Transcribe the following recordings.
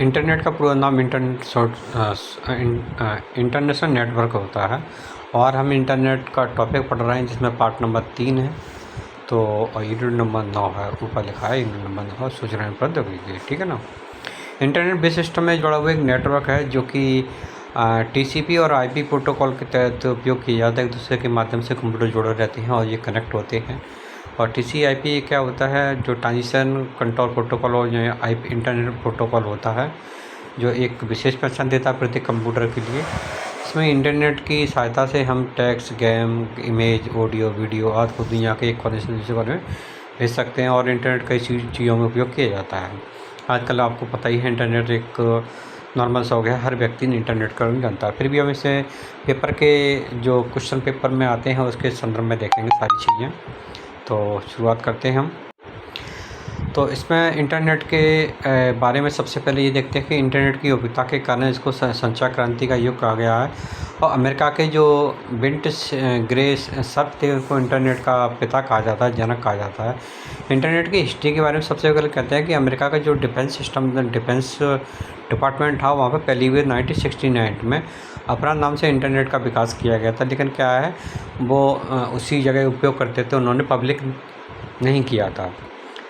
Internet का पूरा नाम इंटरनेशनल नेटवर्क होता है और हम इंटरनेट का टॉपिक पढ़ रहे हैं जिसमें पार्ट नंबर 3 है। तो यूनिट नंबर 9 है, ऊपर लिखा है यूनिट नंबर 9 सूचना प्रौद्योगिकी, ठीक है ना। इंटरनेट बेस सिस्टम में जुड़ा हुआ एक नेटवर्क है जो कि टीसीपी और आईपी प्रोटोकॉल के तहत उपयोग किया जाता है। एक दूसरे के माध्यम से कंप्यूटर जुड़े रहते हैं और ये कनेक्ट होते हैं। और टीसीपी क्या होता है, जो ट्रांजिशन कंट्रोल प्रोटोकॉल और जो आईपी इंटरनेट प्रोटोकॉल होता है जो एक विशेष पहचान देता है प्रत्येक कंप्यूटर के लिए। इसमें इंटरनेट की सहायता से हम text, game, image, audio, video आदि को दुनिया के एक कोने से दूसरे कोने में भेज सकते हैं और इंटरनेट कई चीज़ों में उपयोग किया जाता है। आजकल आपको पता ही है इंटरनेट एक नॉर्मल सा हो गया, हर व्यक्ति ने इंटरनेट का जानता है। फिर भी हम इसे पेपर के जो क्वेश्चन पेपर में आते हैं उसके संदर्भ में देखेंगे सारी चीज़ें। तो शुरुआत करते हैं हम। तो इसमें इंटरनेट के बारे में सबसे पहले ये देखते हैं कि इंटरनेट की उपयोगिता के कारण इसको संचार क्रांति का युग कहा गया है। और अमेरिका के जो बिंट ग्रे सर्फ थे उनको इंटरनेट का पिता कहा जाता है, जनक कहा जाता है। इंटरनेट की हिस्ट्री के बारे में सबसे पहले कहते हैं कि अमेरिका का जो डिफेंस सिस्टम, डिफेंस डिपार्टमेंट था, वहाँ पर पहली बार 1969 में अपना नाम से इंटरनेट का विकास किया गया था। लेकिन क्या है, वो उसी जगह उपयोग करते थे, उन्होंने पब्लिक नहीं किया था।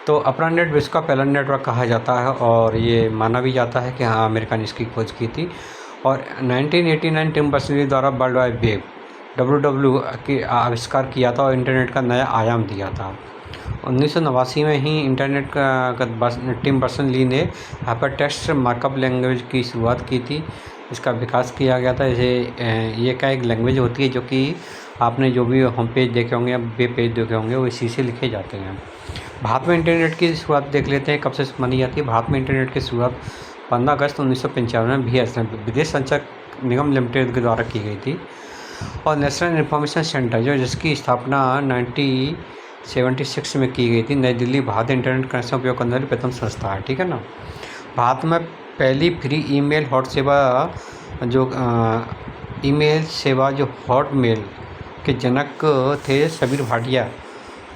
तो अपना नेट विश्व का पहला नेटवर्क कहा जाता है और ये माना भी जाता है कि हाँ, अमेरिका ने इसकी खोज की थी। और 1989 टिम बर्नर्स-ली द्वारा वर्ल्ड वाइड वेब WW की आविष्कार किया था और इंटरनेट का नया आयाम दिया था। 1989 में ही इंटरनेट का टिम बर्नर्स-ली ने हाइपरटेक्स्ट मार्कअप लैंग्वेज की शुरुआत की थी। इसका विकास किया गया था। ये क्या एक लैंग्वेज होती है जो कि आपने जो भी होम पेज देखे होंगे या वेब पेज देखे होंगे वो इसी से लिखे जाते हैं। भारत में इंटरनेट की शुरुआत देख लेते हैं कब से मानी जाती है। भारत में इंटरनेट की शुरुआत 15 अगस्त 1995 में BSNL विदेश संचार निगम लिमिटेड के द्वारा की गई थी। और नेशनल इन्फॉर्मेशन सेंटर जिसकी स्थापना 1976 में की गई थी, नई दिल्ली भारत इंटरनेट कनेक्शन उपयोग करने वाली प्रथम संस्था है, ठीक है ना। भारत में पहली फ्री ईमेल हॉट सेवा जो हॉटमेल के जनक थे सबीर भाटिया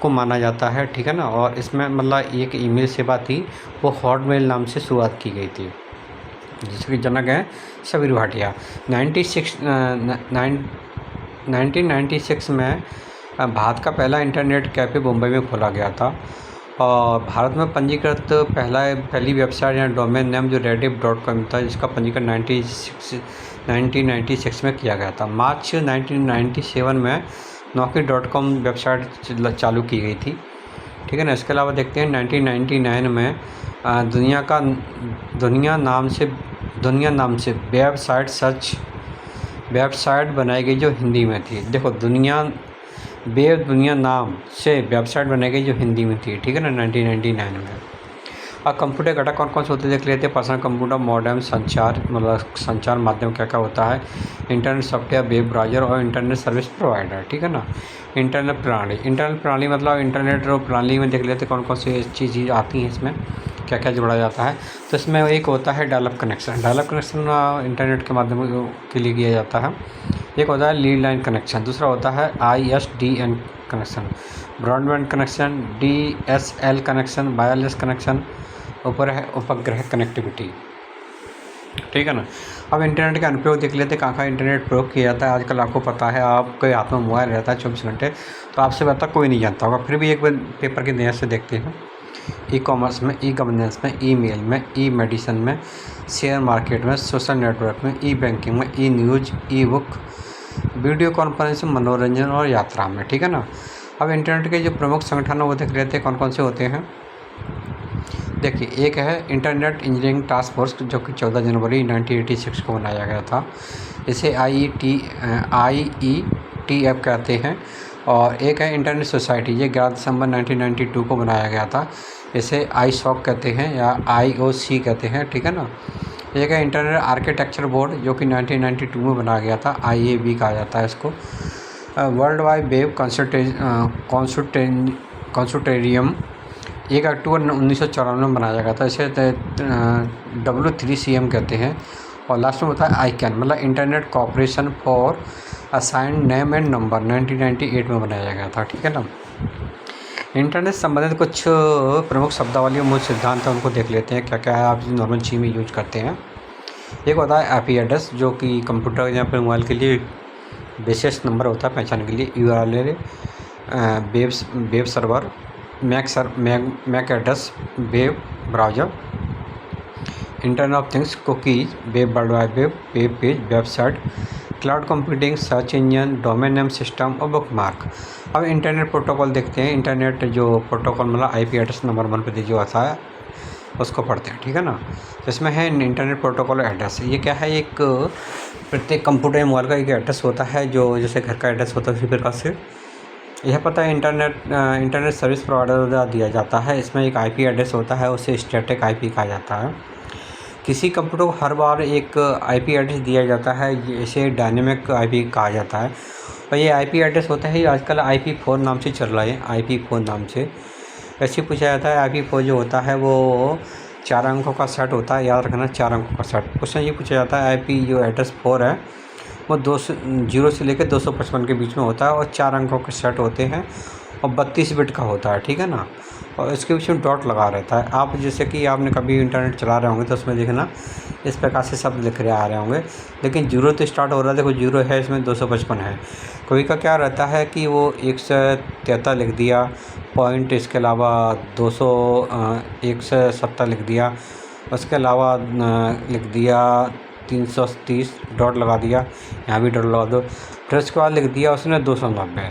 को माना जाता है, ठीक है ना। और इसमें मतलब एक ईमेल सेवा थी, वो हॉटमेल नाम से शुरुआत की गई थी, जिसके जनक हैं सबीर भाटिया। 1996 में भारत का पहला इंटरनेट कैफ़े मुंबई में खोला गया था। और भारत में पंजीकृत पहली वेबसाइट या डोमेन नेम जो rediff.com था, जिसका पंजीकरण 1996 में किया गया था। मार्च 1997 में Naukri.com वेबसाइट चालू की गई थी, ठीक है ना। इसके अलावा देखते हैं 1999 में दुनिया नाम से वेबसाइट बनाई गई जो हिंदी में थी। देखो, दुनिया नाम से वेबसाइट बनाई गई जो हिंदी में थी, ठीक है ना, 1999 में। और कंप्यूटर घटक कौन कौन से होते देख लेते हैं। पर्सनल कंप्यूटर, मॉडेम, संचार मतलब संचार माध्यम क्या क्या होता है, इंटरनेट सॉफ्टवेयर, वेब ब्राउज़र और इंटरनेट सर्विस प्रोवाइडर, ठीक है ना। इंटरनेट प्रणाली मतलब इंटरनेट प्रणाली में देख लेते कौन कौन सी चीज़ आती हैं, इसमें क्या क्या जोड़ा जाता है। तो इसमें एक होता है डायलअप कनेक्शन इंटरनेट के माध्यम के लिए किया जाता है। एक होता है लीड लाइन कनेक्शन, दूसरा होता है ISDN connection, broadband connection, DSL connection, wireless connection, ऊपर है उपग्रह कनेक्टिविटी, ठीक है ना। अब इंटरनेट का अनुप्रयोग देख लेते कहाँ इंटरनेट प्रयोग किया जाता है। आजकल आपको पता है, आपके हाथ में मोबाइल रहता है 24 घंटे, तो आपसे बेहतर कोई नहीं जानता होगा। फिर भी एक बार पेपर की नज़र से देखते हैं। ई-कॉमर्स में, ई-गवर्नेंस में, ईमेल में, ई-मेडिसिन में, शेयर मार्केट में, सोशल नेटवर्क में, ई-बैंकिंग में, ई-न्यूज़, ई-बुक, वीडियो कॉन्फ्रेंसिंग, मनोरंजन और यात्रा में, ठीक है ना। अब इंटरनेट के जो प्रमुख संगठन है वो देख लेते हैं कौन कौन से होते हैं। देखिए, एक है इंटरनेट इंजीनियरिंग टास्क फोर्स जो कि 14 जनवरी 1986 को बनाया गया था। इसे IETF कहते हैं। और एक है इंटरनेट सोसाइटी, ये 11 दिसंबर 1992 को बनाया गया था। इसे ISOC कहते हैं या IOC कहते हैं, ठीक है ना। एक है इंटरनेट आर्किटेक्चर बोर्ड जो कि 1992 में बनाया गया था, IAB कहा जाता है इसको। वर्ल्ड वाइड वेब कंसोर्टियम 1 अक्टूबर 1994 में बनाया गया था। इसे W3CM कहते हैं। और लास्ट में होता है ICANN मतलब internet corporation for assigned name and number, 1998 में बनाया गया था, ठीक है ना। इंटरनेट संबंधित कुछ प्रमुख शब्दावली और मूल सिद्धांत हैं, उनको देख लेते हैं क्या क्या है, आप नॉर्मल चीज़ में यूज करते हैं। एक होता है आईपी एड्रेस, जो कि कंप्यूटर या फिर मोबाइल के लिए विशेष नंबर होता है पहचान के लिए। URL, web server, MAC address, web browser, internet of things, cookies, web world wide web, web page, website, cloud computing, search engine, domain name system और बुकमार्क। अब इंटरनेट प्रोटोकॉल देखते हैं। इंटरनेट जो प्रोटोकॉल मतलब आईपी एड्रेस नंबर 1 पे जो आता है उसको पढ़ते हैं, ठीक है ना। तो इसमें है इंटरनेट प्रोटोकॉल एड्रेस। ये क्या है, एक प्रत्येक कंप्यूटर या मोबाइल का एक एड्रेस होता है, जो जैसे घर का एड्रेस होता है उसी प्रकार से यह पता है इंटरनेट सर्विस प्रोवाइडर द्वारा दिया जाता है। इसमें एक आईपी एड्रेस होता है, उसे स्टैटिक आईपी कहा जाता है। किसी कंप्यूटर को हर बार एक आईपी एड्रेस दिया जाता है, इसे डायनेमिक आईपी कहा जाता है। और ये आईपी एड्रेस होता है आजकल IP4 नाम से चल रहा है, IP4 नाम से। ऐसे पूछा जाता है IP4 जो होता है वो 4 अंकों का सेट होता है, याद रखना 4 अंकों का सेट। क्वेश्चन ये पूछा जाता है IP जो एड्रेस 4 है वो 0 से लेकर 255 के बीच में होता है और 4 अंकों के सेट होते हैं और 32 बिट का होता है, ठीक है ना। और इसके बीच में डॉट लगा रहता है। आप जैसे कि आपने कभी इंटरनेट चला रहे होंगे तो उसमें देखना इस प्रकार से शब्द लिख रहे आ रहे होंगे, लेकिन 0 तो स्टार्ट हो रहा है, देखो 0 है, इसमें 255 है। कोई का क्या रहता है कि वो 173 लिख दिया पॉइंट, इसके अलावा 170 लिख दिया, उसके अलावा लिख दिया 330, डॉट लगा दिया, यहाँ भी डॉट लगा दो, फिर उसके बाद लिख दिया उसने 290।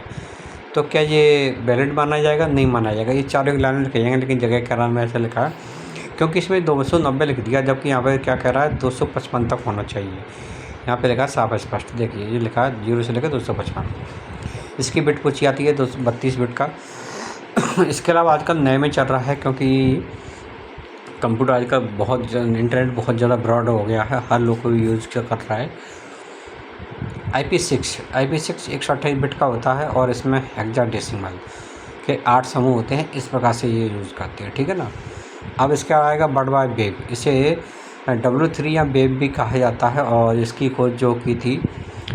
तो क्या ये वैलिड माना जाएगा? नहीं माना जाएगा। ये चारों लाइन में लिखे जाएंगे, लेकिन जगह के नाम में ऐसा लिखा है क्योंकि इसमें 290 लिख दिया, जबकि यहाँ पे क्या कह रहा है 255 तक होना चाहिए। यहाँ पे लिखा है साफ स्पष्ट, देखिए ये लिखा है 0 से लेकर 255। इसकी बिट पूछी जाती है 32 बिट का। इसके अलावा आजकल नए में चल रहा है, क्योंकि कंप्यूटर आजकल इंटरनेट बहुत ज़्यादा ब्रॉड हो गया है, हर लोग को यूज़ कर रहा है। IP6 128 बिट का होता है और इसमें हेक्साडेसिमल के 8 समूह होते हैं, इस प्रकार से ये यूज़ करते हैं, ठीक है ना। अब इसका आएगा वर्ल्ड वाइड वेब, इसे W3 या वेब भी कहा जाता है और इसकी खोज जो की थी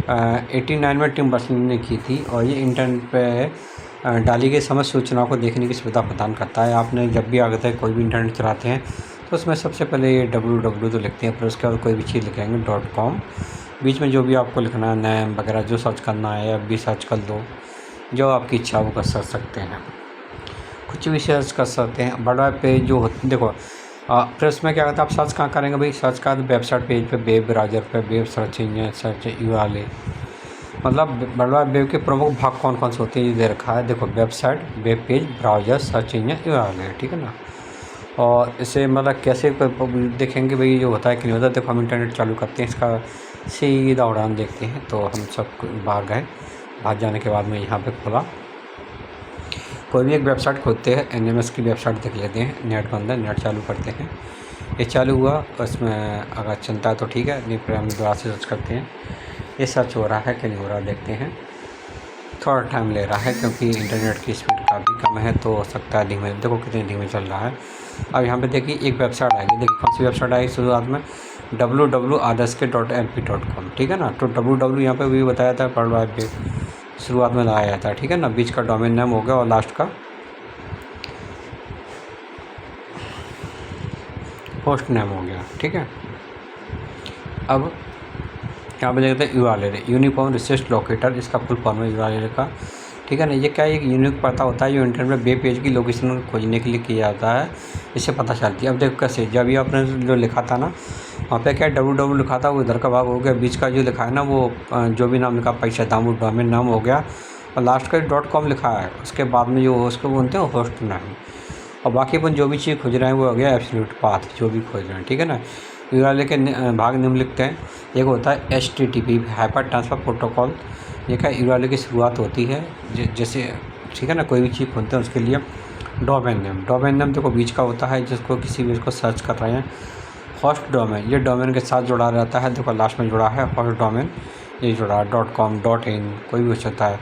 89 में टिम बर्नर्स-ली ने की थी। और ये इंटरनेट पे डाली गई समस्त सूचनाओं को देखने की सुविधा प्रदान करता है। आपने जब भी आगे तक कोई भी इंटरनेट चलाते हैं तो उसमें सबसे पहले ये www तो लिखते हैं, फिर उसके बाद कोई भी चीज़ लिखेंगे .com, बीच में जो भी आपको लिखना है नेम वगैरह जो सर्च करना है, अब भी सर्च कर दो, जो आपकी इच्छा वो कर सकते हैं, कुछ भी सर्च कर सकते हैं। बड़ा पेज जो होते देखो फिर उसमें क्या कहता है, आप सर्च कहाँ करेंगे भाई, सर्च का वेबसाइट पेज पे, वेब ब्राउज़र पे, web search engine, search URL, मतलब बड़ा वेब के प्रमुख भाग कौन कौन से होते हैं ये दे रखा है। देखो website, web page, browser, search engine, URL, ठीक है ना। और इसे मतलब कैसे देखेंगे भाई जो होता है कि नहीं होता। देखो हम इंटरनेट चालू करते हैं, इसका सीधा उड़ान देखते हैं। तो हम सब बाहर गए, बाहर जाने के बाद में यहाँ पे खोला, कोई भी एक वेबसाइट खोलते हैं, NMS की वेबसाइट देख लेते हैं, नेट बंद है, नेट चालू करते हैं। ये चालू हुआ, उसमें अगर चलता है तो ठीक है, नहीं फिर हम दोबारा से सर्च करते हैं। ये सर्च हो रहा है कि नहीं हो रहा देखते हैं, थोड़ा टाइम ले रहा है क्योंकि इंटरनेट की स्पीड काफ़ी कम है, तो हो सकता है धीमे, देखो कितनी धीमे चल रहा है। अब यहाँ पे देखिए एक वेबसाइट आएगी, देखिए कौन सी वेबसाइट आएगी शुरुआत में, www.rsk.lp.com, ठीक है ना। तो www यहाँ पे भी बताया था वर्ल्ड वाइड वेब शुरुआत में लगाया जाता है, ठीक है ना। बीच का डोमेन नेम हो गया और लास्ट का होस्ट नेम हो गया, ठीक है। अब यहाँ पे देखते हैं URL, यूनिफॉर्म रिसोर्स लोकेटर, इसका फुल फॉर्म है URL का, ठीक है ना। ये क्या है, एक यूनिक पता होता है जो इंटरनेट में वेब पेज की लोकेशन खोजने के लिए किया जाता है, इससे पता चलती है। अब देखो कैसे, जब ये आपने जो लिखा था ना वहाँ पे क्या www लिखा था, वो इधर का भाग हो गया, बीच का जो लिखा है ना वो जो भी नाम लिखा, पैसा दाम डोमेन नाम हो गया, और लास्ट का .com लिखा है, उसके बाद में जो उसको बोलते हैं होस्ट नाम, और बाकी अपन जो भी चीज़ खोज रहे हैं वो हो गया एब्सोल्यूट पाथ, जो भी खोज रहे हैं, ठीक है ना। URL के भाग निम्नलिखित हैं। एक होता है HTTP हाइपर ट्रांसफ़र प्रोटोकॉल, ये क्या URL की शुरुआत होती है जैसे, ठीक है ना, कोई भी चीज़ खोलते हैं उसके लिए। डोमेन नेम देखो बीच का होता है, जिसको किसी भी इसको सर्च कर रहे हैं। होस्ट डोमेन, ये डोमेन के साथ जुड़ा रहता है, देखो लास्ट में जुड़ा है होस्ट डोमेन, ये जुड़ा है। .com, .in कोई भी हो सकता है,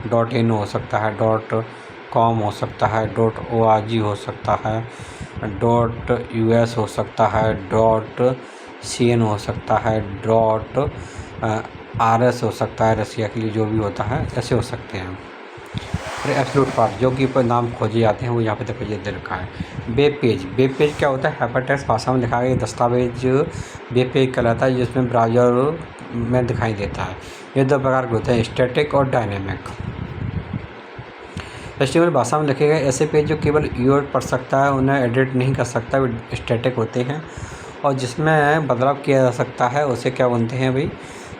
.in हो सकता है, .com हो सकता है, .org हो सकता है, .us हो सकता है, .cn हो सकता है, .rs हो सकता है, रसिया के लिए जो भी होता है, ऐसे हो सकते हैं। और एब्सोल्यूट पार्ट जो कि नाम खोजे जाते हैं वो यहाँ पे देखो ये दे रखा है। वेब पेज, वेब पेज क्या होता है? हाइपरटेक्स्ट भाषा में लिखा गया दस्तावेज वेब पेज कहलाता है, जिसमें ब्राउज़र में दिखाई देता है। ये दो प्रकार के होते हैं, स्टैटिक और डायनेमिक। एचटीएमएल भाषा में लिखे गए ऐसे पेज जो केवल यूजर पढ़ सकता है, उन्हें एडिट नहीं कर सकता, वे स्टैटिक होते हैं। और जिसमें बदलाव किया जा सकता है उसे क्या बनते हैं भाई?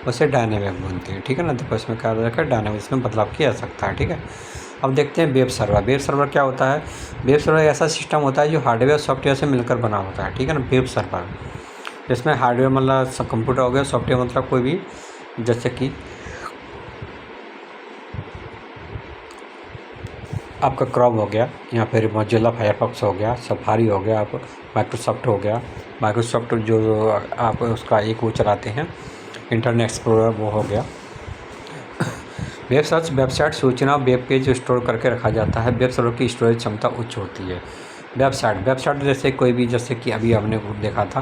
उसे डायनेमिक बनते हैं, ठीक है ना। देखो इसमें क्या रखा है, डायनेमिक, इसमें बदलाव किया जा सकता है, ठीक है। अब देखते हैं वेब सर्वर। वेब सर्वर क्या होता है? वेब सर्वर ऐसा सिस्टम होता है जो हार्डवेयर और सॉफ्टवेयर से मिलकर बना होता है, ठीक है ना। वेब सर्वर जिसमें हार्डवेयर मतलब सब कंप्यूटर हो गया, सॉफ्टवेयर मतलब कोई भी, जैसे कि आपका क्रोम हो गया, या फिर मोजिल्ला फायरफॉक्स हो गया, सफारी हो गया, आप माइक्रोसॉफ्ट हो गया, माइक्रोसॉफ्ट जो आप उसका एक वो चलाते हैं इंटरनेट एक्सप्लोरर, वो हो गया। वेब सर्च वेबसाइट सूचना वेब पेज स्टोर करके रखा जाता है। वेब सर्वर की स्टोरेज क्षमता उच्च होती है। वेबसाइट जैसे कोई भी, जैसे कि अभी हमने देखा था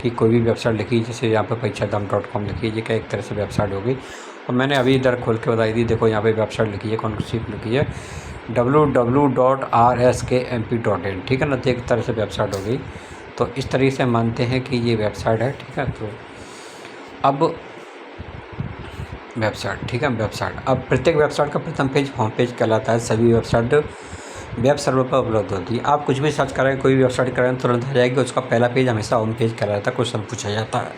कि कोई भी वेबसाइट लिखी, जैसे यहाँ पे परीक्षाधाम.com लिखी है, ये क्या एक तरह से वेबसाइट हो गई। और मैंने अभी इधर खोल के बताई दी, देखो यहाँ पे वेबसाइट लिखी है, कौन सी लिखी है, www.rskmp.in, ठीक है ना। तो एक तरह से वेबसाइट हो गई। तो इस तरीके से मानते हैं कि ये वेबसाइट है, ठीक है। तो अब वेबसाइट, ठीक है, वेबसाइट। अब प्रत्येक वेबसाइट का प्रथम पेज होम पेज कहलाता है। सभी वेबसाइट वेब सर्वर पर उपलब्ध होती है। आप कुछ भी सर्च करें, कोई भी वेबसाइट करें, तुरंत आ जाएगी। उसका पहला पेज हमेशा होम पेज कहलाता है, क्वेश्चन पूछा जाता है।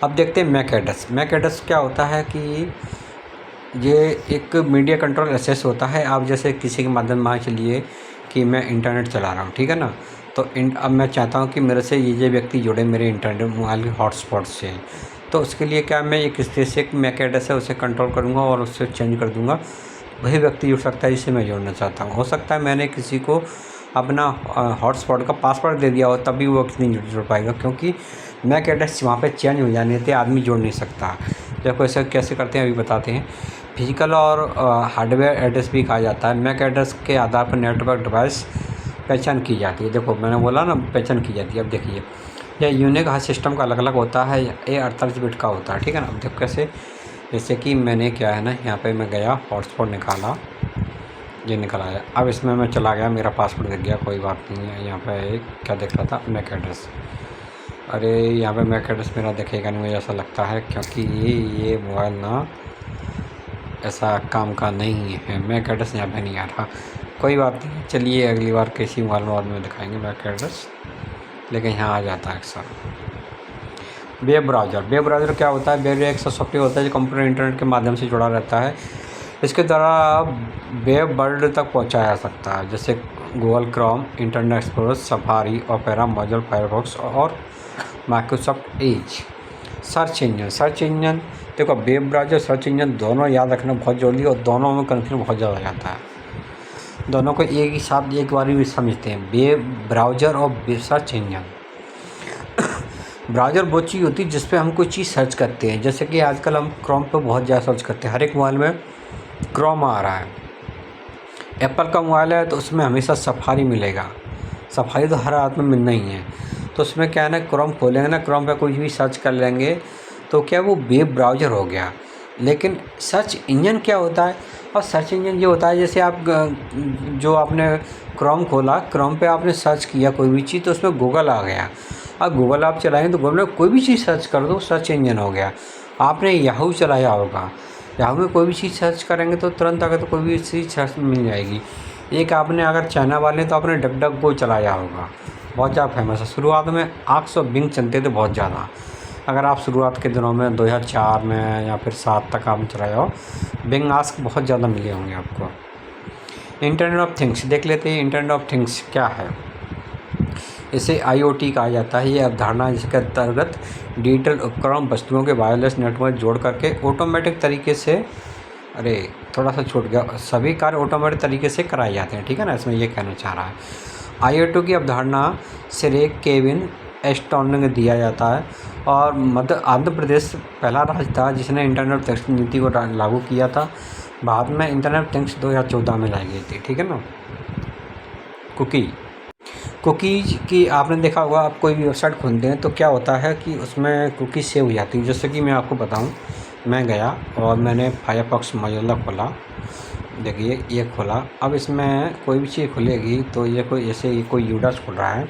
अब देखते हैं मैक एड्रेस। मैक एड्रेस क्या होता है कि ये एक मीडिया कंट्रोल एक्सेस होता है। आप जैसे किसी के माध्यम मान चलिए कि मैं इंटरनेट चला रहा हूँ, ठीक है ना। तो अब मैं चाहता हूँ कि मेरे से ये व्यक्ति जुड़े मेरे इंटरनेट मोबाइल के हॉटस्पॉट से। तो उसके लिए क्या, मैं एक स्पेसिफिक मैक एड्रेस है उसे कंट्रोल करूँगा और उससे चेंज कर दूँगा। वही व्यक्ति जुड़ सकता है जिससे मैं जोड़ना चाहता हूँ। हो सकता है मैंने किसी को अपना हॉटस्पॉट का पासवर्ड दे दिया हो, तब भी वो नहीं जुड़ पाएगा, क्योंकि मैक एड्रेस वहाँ पे चेंज हो जाने से आदमी जोड़ नहीं सकता। देखो ऐसे कैसे करते हैं अभी बताते हैं। फिजिकल और हार्डवेयर एड्रेस भी कहा जाता है। मैक एड्रेस के आधार पर नेटवर्क डिवाइस पहचान की जाती है। देखो मैंने बोला ना, पहचान की जाती है। अब देखिए यह यूनिक हर सिस्टम का अलग अलग होता है। ये 48 बिट का होता है, ठीक है ना। अब देखो कैसे, जैसे कि मैंने क्या है ना, यहाँ पे मैं गया, हॉटस्पॉट निकाला, ये निकल आया। अब इसमें मैं चला गया, मेरा पासवर्ड दिख गया, कोई बात नहीं है। यहाँ पे क्या दिख रहा था, मैक एड्रेस। अरे यहाँ पे मैक एड्रेस मेरा दिखेगा नहीं, मुझे ऐसा लगता है, क्योंकि ये मोबाइल ना ऐसा काम का नहीं है। मैक एड्रेस यहाँ पे नहीं आ रहा, कोई बात नहीं, चलिए अगली बार किसी मोबाइल में दिखाएंगे मैक एड्रेस, लेकिन यहाँ आ जाता है अक्सर। वेब ब्राउज़र क्या होता है? वेब एक सॉफ्टवेयर होता है जो कंप्यूटर इंटरनेट के माध्यम से जुड़ा रहता है। इसके द्वारा वेब वर्ल्ड तक पहुंचाया जा सकता है, जैसे Google Chrome, internet explorer, safari, opera, Mozilla Firefox और माइक्रोसॉफ्ट एज। सर्च इंजन देखो, वेब ब्राउज़र, सर्च इंजन दोनों याद रखना बहुत जरूरी है, और दोनों में कन्फ्यूजन बहुत ज़्यादा हो जाता है। दोनों को एक ही साथ एक बार भी समझते हैं, वेब ब्राउज़र और सर्च इंजन। ब्राउज़र वो चीज़ होती है जिस पे हम कोई चीज़ सर्च करते हैं, जैसे कि आजकल हम क्रोम पे बहुत ज़्यादा सर्च करते हैं। हर एक मोबाइल में क्रोम आ रहा है। एप्पल का मोबाइल है तो उसमें हमेशा सफारी मिलेगा। सफारी तो हर आदमी में मिलना ही है। तो उसमें क्या है ना, क्रोम खोलेंगे ना, क्रोम पे कोई भी सर्च कर लेंगे तो क्या वो वेब ब्राउज़र हो गया। लेकिन सर्च इंजन क्या होता है? और सर्च इंजन ये होता है, जैसे आप जो आपने क्रोम खोला, क्रोम पे आपने सर्च किया कोई भी चीज़, तो उसमें गूगल आ गया। अब गूगल आप चलाएँ तो गूगल में कोई भी चीज़ सर्च कर दो, सर्च इंजन हो गया। आपने याहू चलाया होगा, याहू में कोई भी चीज़ सर्च करेंगे तो तुरंत अगर तो कोई भी चीज़ सर्च मिल जाएगी। एक आपने अगर चाइना वाले तो आपने डक डक गो चलाया होगा, बहुत ज़्यादा फेमस है। शुरुआत में आक्स और बिंग चलते थे बहुत ज़्यादा। अगर आप शुरुआत के दिनों में 2004 में या फिर 7 तक आपने चलाया हो, बिंग आस्क बहुत ज़्यादा मिले होंगे आपको। इंटरनेट ऑफ थिंग्स देख लेते हैं। इंटरनेट ऑफ थिंग्स क्या है? इसे IoT कहा जाता है। ये अवधारणा जिसके अंतर्गत डिजिटल उपकरण वस्तुओं के वायरलेस नेटवर्क जोड़ करके ऑटोमेटिक तरीके से, अरे थोड़ा सा छूट गया, सभी कार्य ऑटोमेटिक तरीके से कराए जाते हैं, ठीक है ना। इसमें ये कहना चाह रहा है। IoT की अवधारणा श्रेय केविन एस्टॉन ने दिया जाता है, और आंध्र प्रदेश पहला राज्य था जिसने इंटरनेट ऑफ नीति को लागू किया था। बाद में इंटरनेट ऑफ थिंग्स 2014 में लाई गई थी, ठीक है ना। कुकीज़ की आपने देखा होगा, आप कोई भी वेबसाइट खोलते हैं तो क्या होता है कि उसमें कुकीज़ सेव हो जाती है। जैसे कि मैं आपको बताऊं, मैं गया और मैंने फायरफॉक्स मोजिल्ला खोला, देखिए ये खोला। अब इसमें कोई भी चीज़ खुलेगी तो ये कोई, जैसे ये कोई यूडास खुल रहा है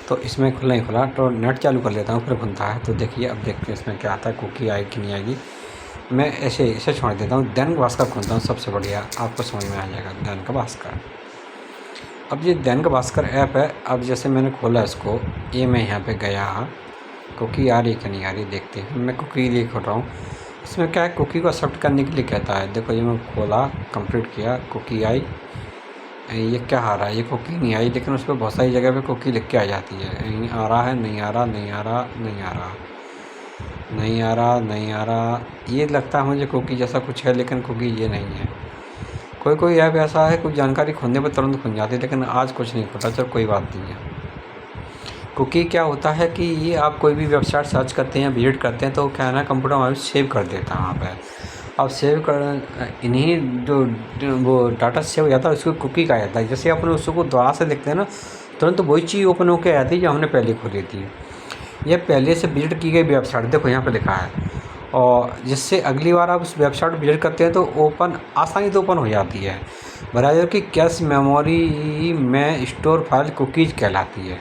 तो इसमें खुला ही खुला, तो नेट चालू कर लेता हूँ फिर खुलता है। तो देखिए अब देखते हैं इसमें क्या आता है, कुकी आएगी कि नहीं आएगी। मैं ऐसे इसे छोड़ देता हूँ, दैनिक भास्कर खोलता हूँ, सबसे बढ़िया आपको समझ में आ जाएगा दैनिक भास्कर। अब ये दैनिक भास्कर ऐप है। अब जैसे मैंने खोला इसको, ये मैं यहाँ पे गया, कुकी आ रही कि नहीं आ रही देखते हैं। मैं कुकी लिए खोल रहा हूँ। इसमें क्या है, कुकी को एक्सेप्ट करने के लिए कहता है। देखो ये मैं खोला, कंप्लीट किया, कुकी आई। ये क्या आ रहा है, ये कुकी नहीं आई, लेकिन उस पर बहुत सारी जगह पे कुकी लिख के आ जाती है। नहीं आ रहा है, नहीं आ रहा, नहीं आ रहा, नहीं आ रहा, नहीं आ रहा, नहीं आ रहा। ये लगता है मुझे कुकी जैसा कुछ है, लेकिन कुकी ये नहीं है। कोई कोई ऐप ऐसा है, कुछ जानकारी खोलने पर तुरंत खुल जाती है, लेकिन आज कुछ नहीं खुला। चलो कोई बात नहीं है। कुकी क्या होता है कि ये आप कोई भी वेबसाइट सर्च करते हैं, विजिट करते हैं, तो क्या है ना, कंप्यूटर हमारे सेव कर देता है वहाँ पे। अब सेव कर इन्हीं जो वो डाटा सेव हो जाता है उसको कुकी कहा जाता है। जैसे अपन उसको दोबारा से लिखते हैं ना, तुरंत वही चीज़ ओपन होकर आती है जो हमने पहले खोली थी। ये पहले से विजिट की गई वेबसाइट, देखो यहाँ पे लिखा है, और जिससे अगली बार आप उस वेबसाइट विजिट करते हैं तो ओपन आसानी से ओपन हो जाती है। ब्राउज़र की कैश मेमोरी में स्टोर फाइल कुकीज़ कहलाती है।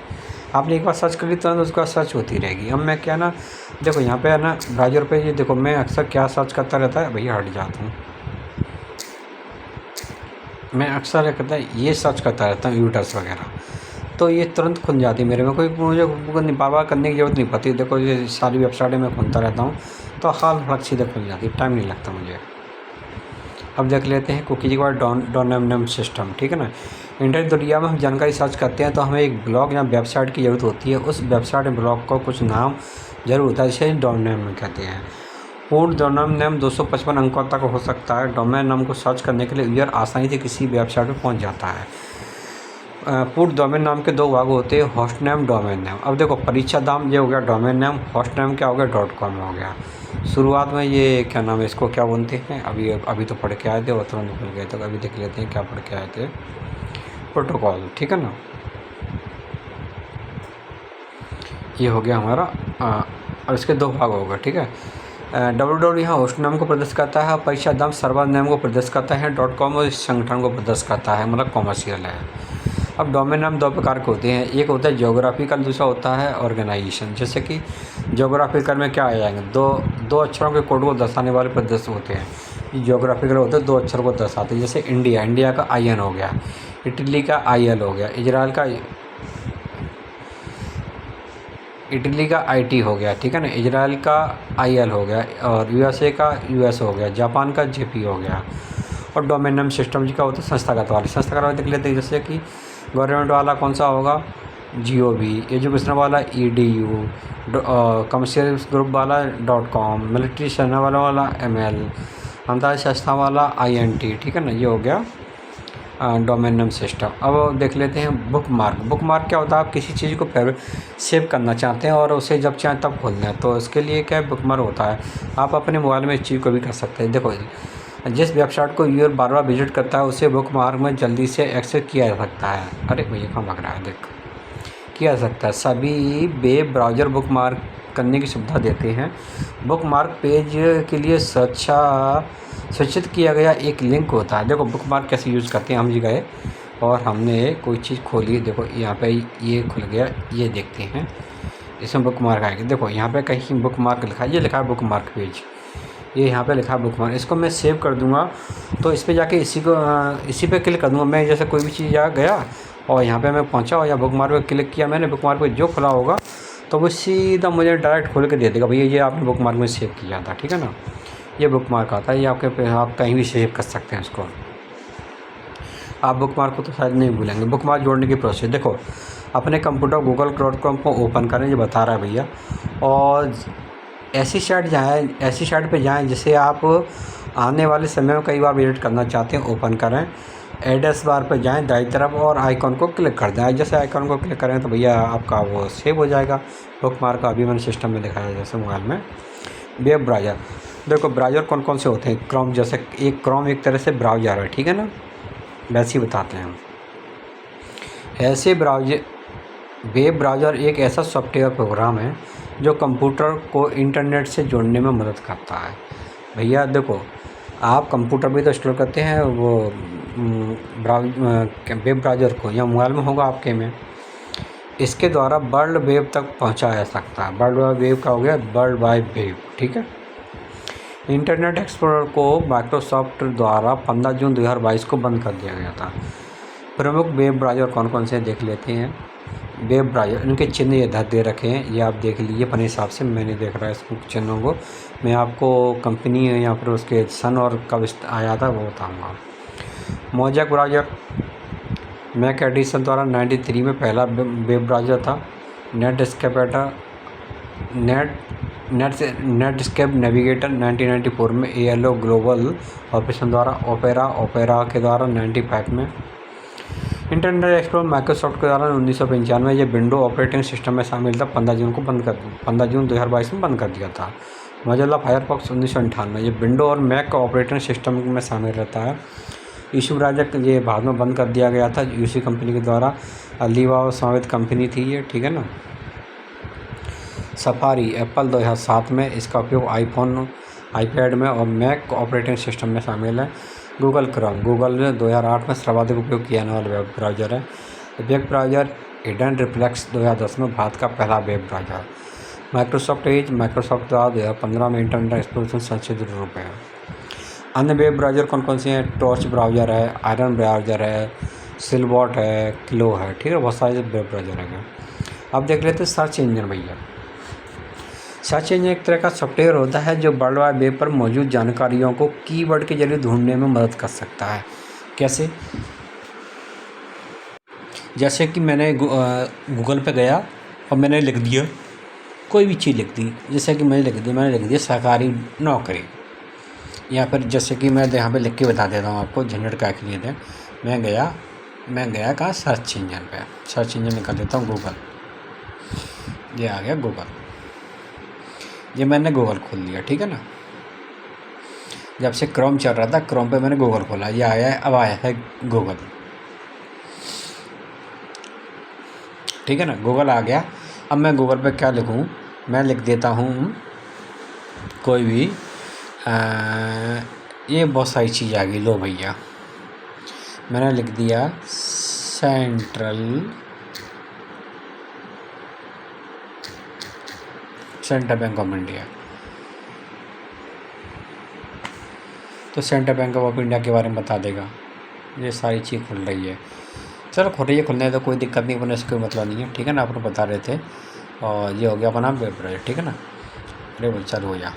आपने एक बार सर्च कर ली तुरंत उसका सर्च होती रहेगी। अब मैं क्या ना, देखो यहाँ पे है ना ब्राउज़र पे, ये देखो मैं अक्सर क्या सर्च करता रहता है, भैया हट जाता हूँ। मैं अक्सर कहता है ये सर्च करता रहता हूँ यूटर्स वगैरह, तो ये तुरंत खुल जाती है मेरे में। कोई मुझे बार करने की ज़रूरत नहीं पड़ती। देखो ये सारी वेबसाइटें मैं खुलता रहता हूँ तो हाल फट सीधे खुल जाती है, टाइम नहीं लगता मुझे। अब देख लेते हैं कुकी के बाद डॉनम सिस्टम, ठीक है ना। इंटरनेट दुनिया में हम जानकारी सर्च करते हैं तो हमें एक ब्लॉग या वेबसाइट की ज़रूरत होती है। उस वेबसाइट या ब्लॉग को कुछ नाम जरूर होता है, जिसे डोमेन कहते हैं। पूर्ण डोमेन नेम 255 अंकों तक हो सकता है। डोमेन नाम को सर्च करने के लिए यूजर आसानी से किसी वेबसाइट पर पहुंच जाता है। पूर्ण डोमेन नाम के दो भाग होते हैं, होस्ट नेम, डोमेन नेम। अब देखो परीक्षा दाम ये हो गया डोमेन नेम, होस्ट नेम क्या हो गया, .com हो गया। शुरुआत में ये क्या नाम है, इसको क्या बोलते हैं, अभी तो पढ़ के आए थे और तुरंत भूल गए, तो अभी देख लेते हैं क्या पढ़ के आए थे। प्रोटोकॉल, ठीक है ना। ये हो गया हमारा। और इसके दो भाग हो गए, ठीक है। डब्ल्यू यहाँ होस्ट नाम को प्रदर्शित करता है, परीक्षा दाम सर्वर नेम को प्रदर्शित करता है, .com और इस संगठन को प्रदर्शित करता है, मतलब कॉमर्शियल है। अब डोमेन नाम दो प्रकार के होते हैं, एक होता है ज्योग्राफिकल, दूसरा होता है ऑर्गेनाइजेशन। जैसे कि ज्योग्राफिकल में क्या आ जाएंगे, दो अक्षरों के कोड को दर्शाने वाले प्रदर्शित होते हैं। ज्योग्राफिकल होते हैं दो अक्षर को दर्शाते हैं, जैसे इंडिया का IN हो गया, इटली का IL हो गया, इटली का IT हो गया, ठीक है ना। इजराइल का IL हो गया, और USA का US हो गया, जापान का JP हो गया। और डोमेन नेम सिस्टम जी का होता है संस्थागत वाले देख लेते हैं। जैसे कि गवर्नमेंट वाला कौन सा होगा, GOV, एजुकेशन वाला EDU, कमर्शियल ग्रुप वाला .com, मिलिट्री सेना वाला ML, अंतर्राष्ट्रीय संस्था वाला INT, ठीक है ना। ये हो गया डोमेन नेम सिस्टम। अब देख लेते हैं बुकमार्क क्या होता है, आप किसी चीज़ को सेव करना चाहते हैं और उसे जब चाहें तब खोलना है, तो इसके लिए क्या बुकमार्क होता है। आप अपने मोबाइल में इस चीज़ को भी कर सकते हैं। देखो जिस वेबसाइट को यूज़र बार बार विजिट करता है उसे बुकमार्क में जल्दी से एक्सेस किया जा सकता है। अरे भैया कहाँ भाग रहा है, देख, किया जा सकता है। सभी वेब ब्राउज़र बुकमार्क करने की सुविधा देते हैं। बुकमार्क पेज के लिए सुरक्षित किया गया एक लिंक होता है। देखो बुकमार्क कैसे यूज़ करते हैं, हम जी गए और हमने कोई चीज़ खोली, देखो यहाँ पे ये खुल गया, ये देखते हैं इसमें बुकमार्क आएगी। देखो यहाँ पे कहीं बुकमार्क लिखा है, ये लिखा है बुकमार्क पेज, ये यहाँ पे लिखा है बुकमार्क। इसको मैं सेव कर दूँगा तो इस पर जाके इसी पे क्लिक कर दूँगा। मैं जैसे कोई भी चीज़ गया और यहाँ पे मैं पहुँचा और या बुकमार्क पे क्लिक किया मैंने, बुकमार्क पे जो खुला होगा तो वो सीधा मुझे डायरेक्ट खोल के दे देगा, भैया ये आपने बुकमार्क में सेव किया था, ठीक है ना। ये बुकमार्क आता है, ये आप कहीं भी सेव कर सकते हैं इसको। आप बुकमार्क को तो शायद नहीं भूलेंगे। बुकमार्क जोड़ने की प्रोसेस देखो, अपने कंप्यूटर google.com को ओपन करें, ये बता रहा है भैया, और ऐसी साइट पे जाएं जिसे आप आने वाले समय में कई बार विजिट करना चाहते हैं, ओपन करें। एड्रेस बार पर जाएं दाईं तरफ और आइकॉन को क्लिक कर दें। जैसे आइकॉन को क्लिक करें तो भैया आपका वो सेव हो जाएगा बुकमार्क। अभी मैंने सिस्टम में दिखाया जैसे मोबाइल में। वेब ब्राउज़र, देखो ब्राउज़र कौन कौन से होते हैं। क्रोम, जैसे क्रोम एक तरह से ब्राउज़र है, ठीक है ना, वैसे ही बताते हैं हम। ऐसे वेब ब्राउज़र एक ऐसा सॉफ्टवेयर प्रोग्राम है जो कंप्यूटर को इंटरनेट से जोड़ने में मदद करता है। भैया देखो, आप कंप्यूटर पे तो इंस्टॉल करते हैं वो वेब ब्राउज़र को, या मोबाइल में होगा आपके में। इसके द्वारा वर्ल्ड वेब तक पहुंचा जा सकता है। वर्ल्ड वाइड वेब का हो गया वर्ल्ड वाइड वेब, ठीक है। इंटरनेट एक्सप्लोरर को माइक्रोसॉफ्ट द्वारा 15 जून 2022 को बंद कर दिया गया था। प्रमुख वेब ब्राउज़र कौन कौन से देख लेते हैं। वेब ब्राउज़र, इनके चिन्ह इधर दे रखे हैं, ये आप देख लीजिए अपने हिसाब से। मैंने देख रहा है इस चिन्हों को, मैं आपको कंपनी या फिर उसके सन और कब आया था वो बताऊँगा। मोज़ेक ब्राउज़र मैक एडिसन द्वारा 93 में पहला वेब ब्राउज़र था। नेटस्केप नेविगेटर 1994 में AOL ग्लोबल ऑपरेशन द्वारा। ओपेरा के द्वारा 95 में। इंटरनेट एक्सप्लोरर माइक्रोसॉफ्ट के द्वारा 1995 में। यह विंडो ऑपरेटिंग सिस्टम में शामिल था। 15 जून 2022 में बंद कर दिया था। मोज़िला फायरफॉक्स 1998, ये विंडो और मैक ऑपरेटिंग सिस्टम में शामिल रहता है। यूसी ब्राउज़र ये बाद में बंद कर दिया गया था यूसी कंपनी के द्वारा। अलीबाबा स्वामित्व कंपनी थी ये, ठीक है ना। सफारी एप्पल 2007 में, इसका उपयोग आईफोन, आईपैड में और मैक ऑपरेटिंग सिस्टम में शामिल है। गूगल क्रोम, गूगल ने 2008 में सर्वाधिक उपयोग किया जाने वाला वेब ब्राउज़र है। वेब ब्राउज़र एडन रिफ्लेक्स 2010 में भारत का पहला web browser. Microsoft Edge, Microsoft द्वारा 2015 में इंटरनेट एक्सप्लोरर संशोधित रूप है। अन्य वेब ब्राउज़र कौन कौन से हैं। टॉर्च ब्राउज़र है, आयरन ब्राउज़र है, सिलबॉट है, क्लो है, ठीक है। बहुत सारे वेब ब्राउज़र हैं। अब देख लेते हैं सर्च इंजन। भैया सर्च इंजन एक तरह का सॉफ्टवेयर होता है जो वर्ल्ड वाइड वेब पर मौजूद जानकारियों को कीवर्ड के जरिए ढूंढने में मदद कर सकता है। कैसे? जैसे कि मैंने गूगल पे गया और मैंने लिख दिया, कोई भी चीज़ लिख दी। जैसे कि मैंने लिख दिया सरकारी नौकरी, या फिर जैसे कि मैं यहाँ पे लिख के बता देता हूँ आपको, झंझट का के लिए दें। मैं गया कहाँ, सर्च इंजन पे। सर्च इंजन में कर देता हूँ गूगल। ये आ गया गूगल। ये मैंने गूगल खोल लिया, ठीक है ना। जब से क्रोम चल रहा था, क्रोम पे मैंने गूगल खोला, ये आया है, अब आया है गूगल, ठीक है ना। गूगल आ गया। अब मैं गूगल पे क्या लिखूँ, मैं लिख देता हूँ कोई भी ये बहुत सारी चीज़ आ गई। लो भैया, मैंने लिख दिया सेंट्रल बैंक ऑफ इंडिया। तो सेंट्रल बैंक ऑफ इंडिया के बारे में बता देगा। ये सारी चीज़ खुल रही है। चलो खुल रही है, खुलने तो कोई दिक्कत नहीं, अपने से कोई मतलब नहीं है, ठीक है ना। आप लोग बता रहे थे। और ये हो गया अपना वेब ब्राउज़र, ठीक है ना। अरे चलो हो गया।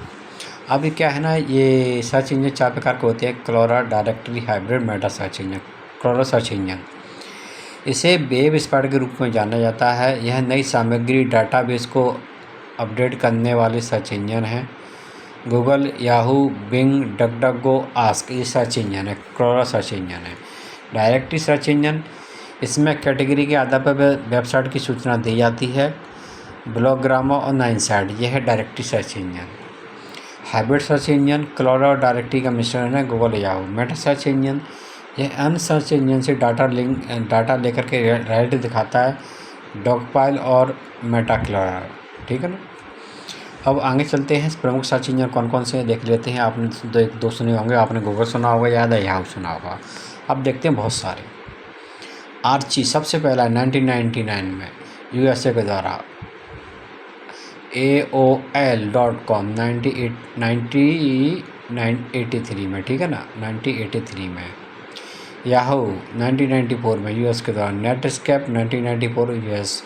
अभी क्या है ना, ये सर्च इंजन 4 प्रकार के होते हैं। Crawler, directory, hybrid, meta search engine. Crawler search engine, इसे वेब स्पाइडर के रूप में जाना जाता है। यह नई सामग्री डाटाबेस को अपडेट करने वाले सर्च इंजन है। Google, Yahoo, Bing, DuckDuckGo, Ask, ये सर्च इंजन है। क्लोरा सर्च इंजन है। डायरेक्टरी सर्च इंजन, इसमें कैटेगरी के आधार पर वेबसाइट की सूचना दी जाती है। ब्लॉग, ग्रामर और 9site, यह है directory search engine. Hybrid search engine, crawler और डायरेक्टरी का मिश्रण है। Google, Yahoo. Meta search engine, यह अन्य सर्च इंजन से डाटा लेकर के रिजल्ट दिखाता है। डॉगपाइल और मेटा क्लोरा, ठीक है ना। अब आगे चलते हैं। प्रमुख सर्च इंजन कौन कौन से देख लेते हैं। आपने दो सुने होंगे। आपने गूगल सुना होगा, याद है, याहू सुना होगा। अब देखते हैं बहुत सारे। आर्ची सबसे पहला 1999 में USA के द्वारा। AOL.com 1983 में, ठीक है ना, 1983 में। याहू 1994 में US के द्वारा। Netscape 1994 US।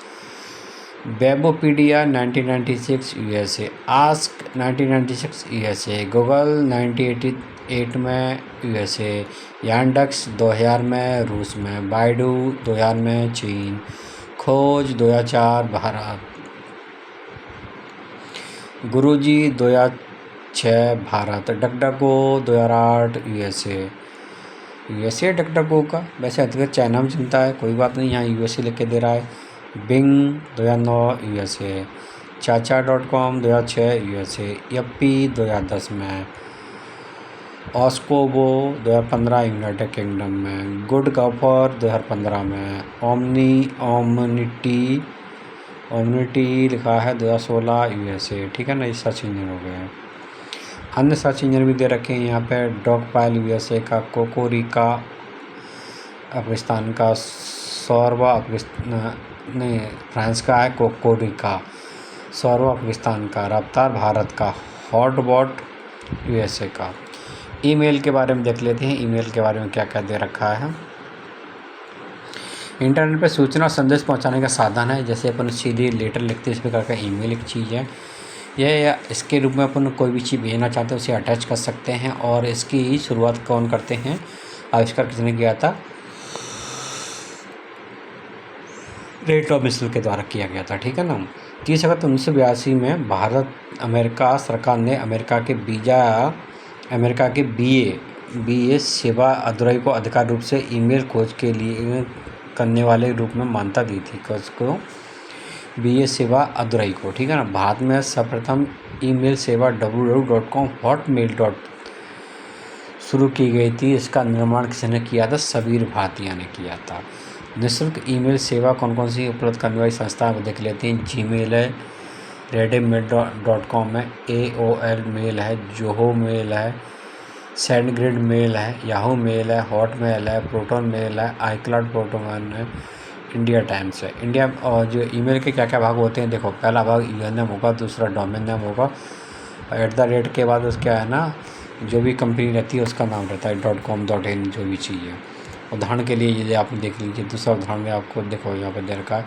वेबोपीडिया 1996 USA। Ask 1996 USA। Google 1988 में USA। यांडेक्स 2000 में रूस में। बाइडू 2000 में चीन। खोज 2004 भारत। गुरुजी 2006 भारत। डकडकगो 2008 USA डकडकगो का। वैसे अधिकतर चाइना में चलता है, कोई बात नहीं, यहाँ USA लिख के दे रहा है। Bing 2009 USA। चाचा.com 2006 USA। यप्पी 2010 में। ऑस्कोबो 2015 यूनाइटेड किंगडम में। गुड गॉफर 2015 में। ओमनिटी लिखा है 2016 USA, ठीक है ना। ये सर्च इंजन हो गया। अन्य सर्च इंजन भी दे रखे हैं यहाँ पे, डॉगपाइल यूएसए का, कोकोरिका अफगानिस्तान का, सौरवा नहीं फ्रांस का है कोकोरिका, सौरवा अफगानिस्तान का, रफ्तार भारत का, हॉटबॉट यूएसए का। ईमेल के बारे में देख लेते हैं, ईमेल के बारे में क्या क्या दे रखा है। इंटरनेट पर सूचना और संदेश पहुंचाने का साधन है, जैसे अपन सीधे लेटर लिखते हैं इस प्रकार का ईमेल एक चीज़ है यह, या इसके रूप में अपन कोई भी चीज़ भेजना चाहते हैं उसे अटैच कर सकते हैं। और इसकी शुरुआत कौन करते हैं, आविष्कार किसने किया था, रे टॉमसन के द्वारा किया गया था, ठीक है ना। 30 अगस्त 1982 में भारत अमेरिका सरकार ने अमेरिका के बीए सेवा अदुरई को अधिकार रूप से ईमेल खोज के लिए करने वाले रूप में मान्यता दी थी, उसको बीए सेवा अदुरई को, ठीक है ना। भारत में सर्वप्रथम ईमेल सेवा www.com हॉटमेल शुरू की गई थी। इसका निर्माण किसने किया था, सबीर भाटिया ने किया था। निःशुल्क ईमेल सेवा कौन कौन सी उपलब्ध करने वाली संस्था को देख लेते हैं। जीमेल है, रेडिमेल.com है, AOL मेल है, जोहो मेल है, सेंडग्रिड मेल है, याहू मेल है, हॉटमेल है, प्रोटोन मेल है, आईक्लाउड प्रोटोन है, इंडिया टाइम्स है। इंडिया और जो ईमेल के क्या क्या भाग होते हैं, देखो पहला भाग यूजरनेम होगा, दूसरा डोमेन नेम होगा, @ के बाद उसका है ना जो भी कंपनी रहती है उसका नाम रहता है, .com .in जो भी चीज़ है। उदाहरण के लिए ये आप देख लीजिए, दूसरा उदाहरण में आपको देखो यहाँ पर दे रखा है,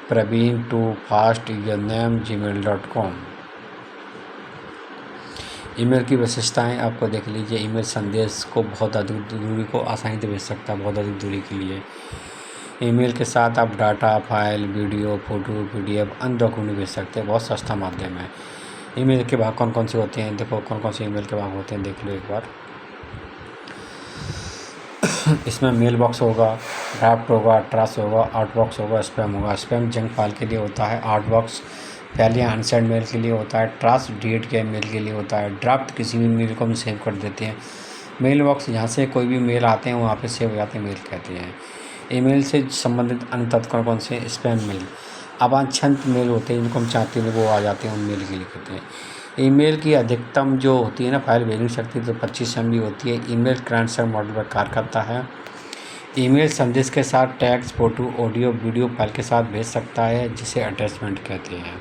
Praveen two fast username gmail.com। Email की विशेषताएं आपको देख लीजिए, ईमेल संदेश को बहुत अधिक दूरी को आसानी से भेज सकता है, बहुत अधिक दूरी के लिए। ईमेल के साथ आप data, file, video, photo, PDF, अन्य डॉक्यूमेंट भेज सकते हैं, बहुत सस्ता माध्यम है। ईमेल के भाग कौन कौन से होते हैं, देखो कौन कौन से ईमेल के भाग होते हैं, देख लो एक बार। इसमें मेल बॉक्स होगा, ड्राफ्ट होगा, ट्रस्ट होगा, आउटबॉक्स होगा, स्पैम होगा। स्पैम जंक फाइल के लिए होता है, आउटबॉक्स फैल या अनसेंड मेल के लिए होता है, ट्रस्ट डिलीट के मेल के लिए होता है, ड्राफ्ट किसी भी मेल को हम सेव कर देते हैं। मेल बॉक्स जहाँ से कोई भी मेल आते हैं वहाँ पे सेव हो जाते हैं, मेल कहते हैं। ईमेल से संबंधित अन्य तत्व कौन से, स्पैम मेल, अवांछित मेल होते हैं जिनको हम चाहते हैं वो आ जाते हैं, उन मेल के लिए कहते हैं। ईमेल की अधिकतम जो होती है ना फाइल भेजने की शक्ति तो 25 MB होती है। ईमेल क्लाइंट सर्वर मॉडल पर कार्य करता है। ईमेल संदेश के साथ text, photo, audio, video file के साथ भेज सकता है, जिसे अटैचमेंट कहते हैं।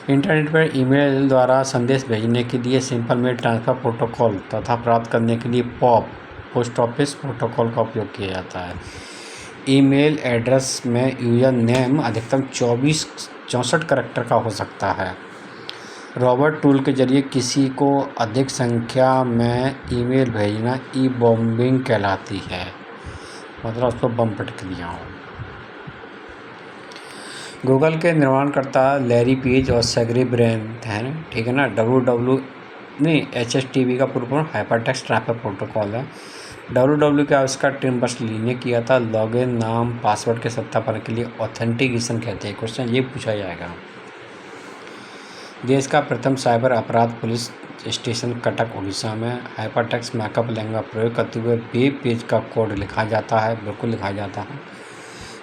इंटरनेट पर ईमेल द्वारा संदेश भेजने के लिए सिंपल मेल ट्रांसफ़र प्रोटोकॉल तथा प्राप्त करने के लिए पॉप पोस्ट ऑफिस प्रोटोकॉल का उपयोग किया जाता है। ईमेल एड्रेस में यूजर नेम अधिकतम 64 करैक्टर का हो सकता है। रॉबर्ट टूल के जरिए किसी को अधिक संख्या में ईमेल भेजना ई-बॉम्बिंग कहलाती है, मतलब उस पर बम पटक दिया हो। गूगल के निर्माणकर्ता लैरी पेज और सर्गे ब्रिन हैं, ठीक है ना। HTTP का पूर्व फॉर्म हाइपरटेक्स्ट ट्रांसफर प्रोटोकॉल है। www का आविष्कार टिम बर्नर्स-ली ने किया था। लॉगिन, नाम, पासवर्ड के सत्यापन के लिए ऑथेंटिकेशन कहते हैं। क्वेश्चन ये पूछा जाएगा। देश का प्रथम साइबर अपराध पुलिस स्टेशन कटक, उड़ीसा में हाइपरटेक्स्ट मार्कअप लैंग्वेज प्रयोग करते हुए वेब पेज का कोड लिखा जाता है, बिल्कुल लिखा जाता है।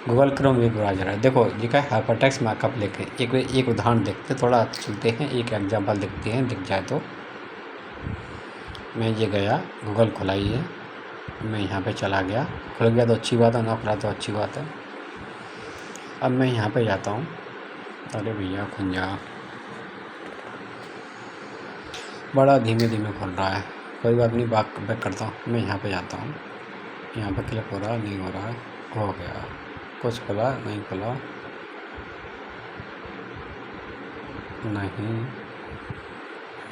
गूगल क्रोम वेब ब्राउज़र है। देखो ये क्या हाइपरटेक्स्ट मार्कअप लेके एक उदाहरण देखते, थोड़ा चलते हैं, एक एग्जांपल देखते हैं, दिख जाए तो। मैं ये गया, गूगल खुला ही है, मैं यहाँ पे चला गया, खुल गया तो अच्छी बात है, ना खुला तो अच्छी बात है। अब मैं यहाँ पे जाता हूँ, अरे भैया खुल जा, बड़ा धीमे धीमे खुल रहा है, कोई बात नहीं, बैक करता हूँ। मैं यहाँ पे जाता हूँ, यहाँ पे क्लिक हो रहा है, नहीं हो रहा है, हो गया, कुछ खुला नहीं, खुला नहीं,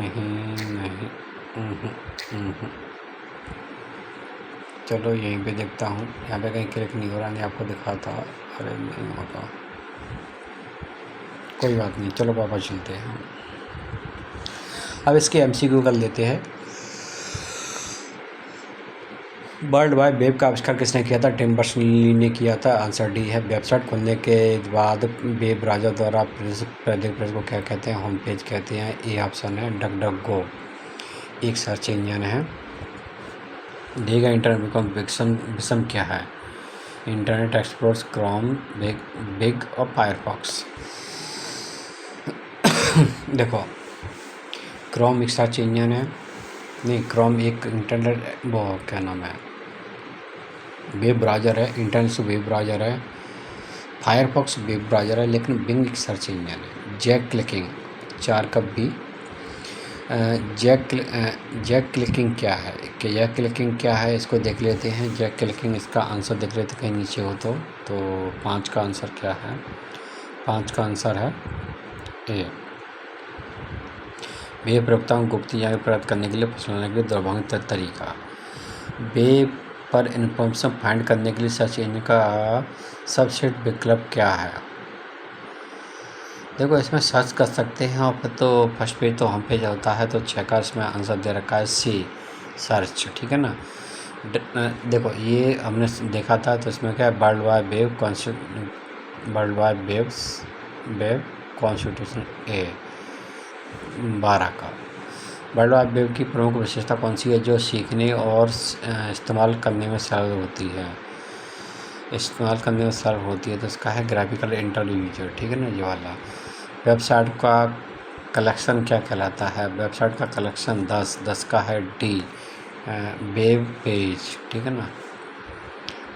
नहीं नहीं, चलो यहीं पे देखता हूँ, यहाँ पे कहीं क्लिक नहीं हो रहा, नहीं आपको दिखा था, अरे नहीं होगा, कोई बात नहीं, चलो वापस चलते हैं। अब इसके MCQ कर लेते हैं। वर्ल्ड वाइड वेब का आविष्कार किसने किया था? टिम बर्नर्स-ली ने किया था। आंसर डी है। वेबसाइट खोलने के बाद वेब ब्राउज़र द्वारा प्रेजेंट को क्या कहते हैं? होम पेज कहते हैं। ए ऑप्शन है। डक एक सर्च इंजन है। देगा इंटरनेट विषम क्या है? इंटरनेट एक्सप्लोरर, क्रोम, बिग और फायरफॉक्स। देखो क्रोम एक सर्च इंजन है, नहीं क्रोम एक इंटरनेट वो क्या नाम है, वेब ब्राउज़र है, इंटरनेट से वेब ब्राउज़र है। फायरफॉक्स वेब ब्राउज़र है, लेकिन बिंग एक सर्च इंजन है। जैक क्लिकिंग 4 का बी। जैक क्लिकिंग क्या है, कि जैक क्लिकिंग क्या है इसको देख लेते हैं। जैक क्लिकिंग इसका आंसर देख लेते कहीं नीचे हो तो 5 का आंसर क्या है, 5 का आंसर है ए। वेब प्रवक्ताओं को गुप्त जानकारी प्राप्त करने के लिए फंसाने के लिए दुर्भावनापूर्ण तरीका। वेब पर इन्फॉर्मेशन फाइंड करने के लिए सर्च इंजन का सबसेट विकल्प क्या है। देखो इसमें सर्च कर सकते हैं, और फिर तो फर्स्ट पेज तो होम पेज होता है, तो 6 का इसमें आंसर दे रखा है सी सर्च, ठीक है ना। देखो ये हमने देखा था, तो इसमें क्या है, वर्ल्ड वाइड वेब कॉन्स्टिट्यूशन ए 12 का। वर्ल्ड वाइड वेब की प्रमुख विशेषता कौन सी है, जो सीखने और इस्तेमाल करने में सरल होती है। इस्तेमाल करने में सरल होती है, तो इसका है ग्राफिकल इंटरव्यूजर, ठीक है ना, ये वाला। वेबसाइट का कलेक्शन क्या कहलाता है, वेबसाइट का कलेक्शन 10 का है डी वेब पेज, ठीक है ना।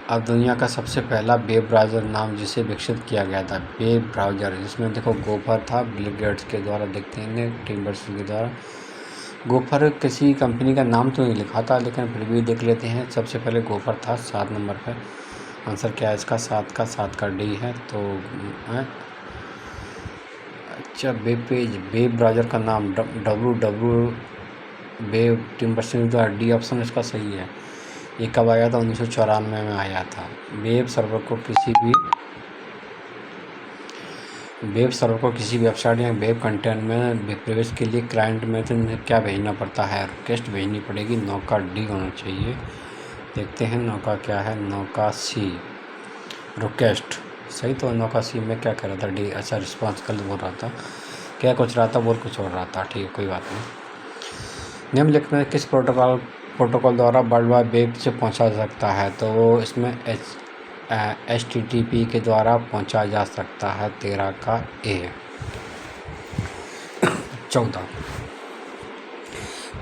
अब दुनिया का सबसे पहला वेब ब्राउज़र नाम जिसे विकसित किया गया था, वेब ब्राउज़र, जिसमें देखो गोफर था, बिल गेट्स के द्वारा, देखते हैं टिम बर्नर्स-ली के द्वारा। गोफर किसी कंपनी का नाम तो नहीं लिखा था, लेकिन फिर भी देख लेते हैं। सबसे पहले गोफर था 7 नंबर पे। आंसर क्या है इसका, 7 का डी है, तो अच्छा वेब पेज, वेब ब्राउज़र का नाम www वेब, टिम बर्नर्स-ली द्वारा, डी ऑप्शन इसका सही है। ये कब आया था, 1994 में आया था। वेब सर्वर को किसी वेबसाइट या वेब कंटेंट में प्रवेश के लिए क्लाइंट में तो क्या भेजना पड़ता है, रिक्वेस्ट भेजनी पड़ेगी। 9 का डी होना चाहिए। देखते हैं 9 का क्या है, 9 का सी रिक्वेस्ट, सही। तो 9 का सी में क्या कह रहा था, डी, अच्छा रिस्पॉन्स गलत बोल रहा था, क्या कुछ रहा था, बोल कुछ और रहा था, ठीक है कोई बात नहीं। निम्नलिखित में किस प्रोटोकॉल द्वारा वर्ल्ड वाइड वेब से पहुंचा जा सकता है, तो इसमें HTTP के द्वारा पहुंचा जा सकता है। 13 का ए। 14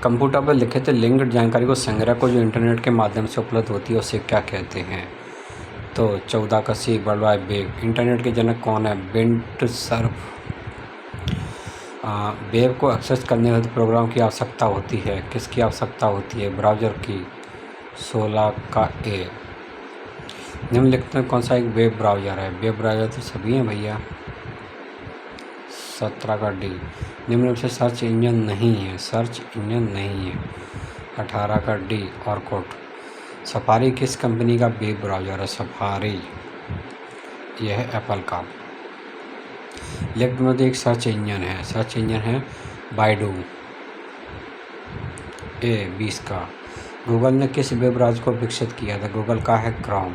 कंप्यूटर पर लिखित लिंक्ड जानकारी को संग्रह को जो इंटरनेट के माध्यम से उपलब्ध होती है उसे क्या कहते हैं, तो 14 का सी वर्ल्ड वाइड वेब। इंटरनेट के जनक कौन है, बिंट सर्फ। वेब को एक्सेस करने हेतु प्रोग्राम की आवश्यकता होती है, किसकी आवश्यकता होती है, ब्राउज़र की। 16 का ए। निम्नलिखित में कौन सा एक वेब ब्राउज़र है, वेब ब्राउज़र तो सभी हैं भैया। 17 का डी। निम्न रूप से सर्च इंजन नहीं है, सर्च इंजन नहीं है। 18 का डी ऑरकुट। सफारी किस कंपनी का वेब ब्राउज़र है, सफारी, यह है एप्पल का। लेफ्ट में एक सर्च इंजन है, सर्च इंजन है बाइडू, ए 20 का। गूगल ने किस वेब ब्राउज़र को विकसित किया था, गूगल का है क्रोम।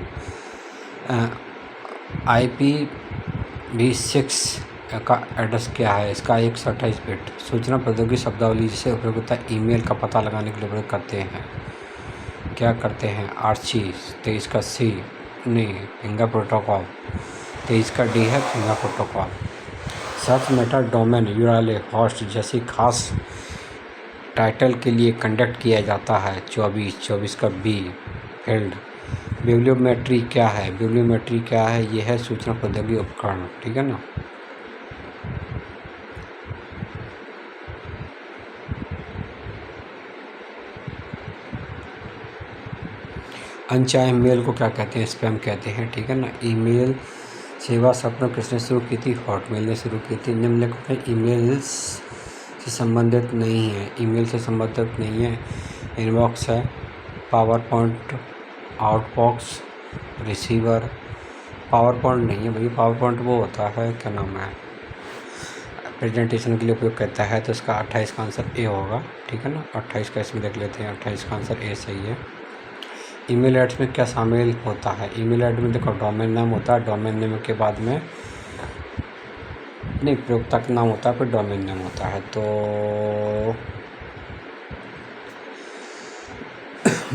IPv6 का एड्रेस क्या है, इसका 128 बिट। सूचना प्रौद्योगिकी शब्दावली जिसे उपयोगिता ईमेल का पता लगाने के लिए उपयोग करते हैं, क्या करते हैं, आर्ची। 23 का सी, नहीं फिंगर प्रोटोकॉल। 23 का डी है finger protocol. Search method domain, URL, host जैसी खास टाइटल के लिए कंडक्ट किया जाता है। 24 का बी फील्ड। बिब्लियोमेट्री क्या है, बिब्लियोमेट्री क्या है, यह है सूचना प्रौद्योगिकी उपकरण, ठीक है ना। अनचाहे मेल को क्या कहते हैं, स्पैम कहते हैं, ठीक है ना। ईमेल सेवा सपना किसने शुरू की थी, हॉटमेल ने शुरू की थी। निम्नलिखित में ईमेल्स से संबंधित नहीं है, ईमेल से संबंधित नहीं है। इनबॉक्स है, power point, outbox, receiver. Power point नहीं है भैया, पावर पॉइंट वो होता है, क्या नाम है, प्रेजेंटेशन के लिए उपयोग करता है, तो इसका 28 का आंसर ए होगा, ठीक है ना। 28 का इसमें देख लेते हैं, 28 का आंसर ए सही है। ईमेल एड्स में क्या शामिल होता है, ईमेल ऐड में देखो डोमेन नाम होता है, डोमेन नेम के बाद में नहीं प्रयोक्ता का नाम होता है, फिर डोमेन नेम होता है। तो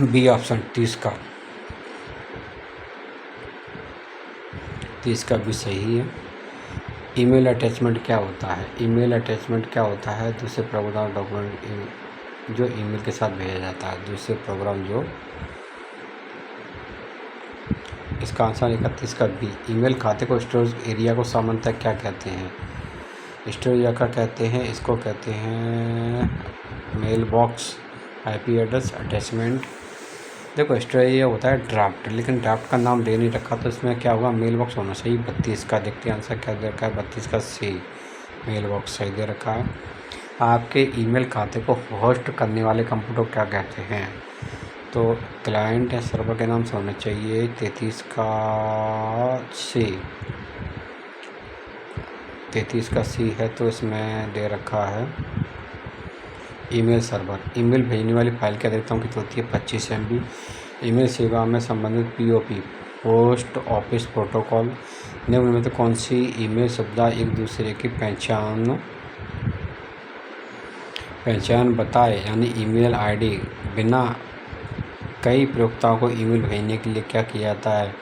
बी ऑप्शन 30 का भी सही है। ईमेल अटैचमेंट क्या होता है? ईमेल अटैचमेंट क्या होता है? दूसरे प्रोग्राम डॉक्यूमेंट जो ईमेल के साथ भेजा जाता है, दूसरे प्रोग्राम जो। इसका आंसर 31 का बी। ईमेल खाते को स्टोरेज एरिया को सामान्यतः क्या कहते हैं? स्टोरेज एरिया का कहते हैं, इसको कहते हैं mail box, IP address, attachment. देखो स्टोरेज एरिया होता है ड्राफ्ट, लेकिन ड्राफ्ट का नाम दे नहीं रखा, तो इसमें क्या होगा? मेल बॉक्स होना चाहिए 32 का। देखते हैं आंसर क्या दे रखा है, 32 का सी, मेल बॉक्स सही दे रखा है। आपके ईमेल खाते को होस्ट करने वाले कंप्यूटर को क्या कहते हैं? तो क्लाइंट या सर्वर के नाम से होना चाहिए 33 का सी, 33 का सी है, तो इसमें दे रखा है ईमेल सर्वर। ईमेल भेजने वाली फाइल की अधिकतम कितनी होती है? 25 MB। ईमेल सेवा में संबंधित POP, पोस्ट ऑफिस प्रोटोकॉल, निम्न में तो कौन सी ईमेल सुविधा एक दूसरे की पहचान बताए, यानी ईमेल आईडी बिना कई प्रयोक्ताओं को ईमेल भेजने के लिए क्या किया जाता है?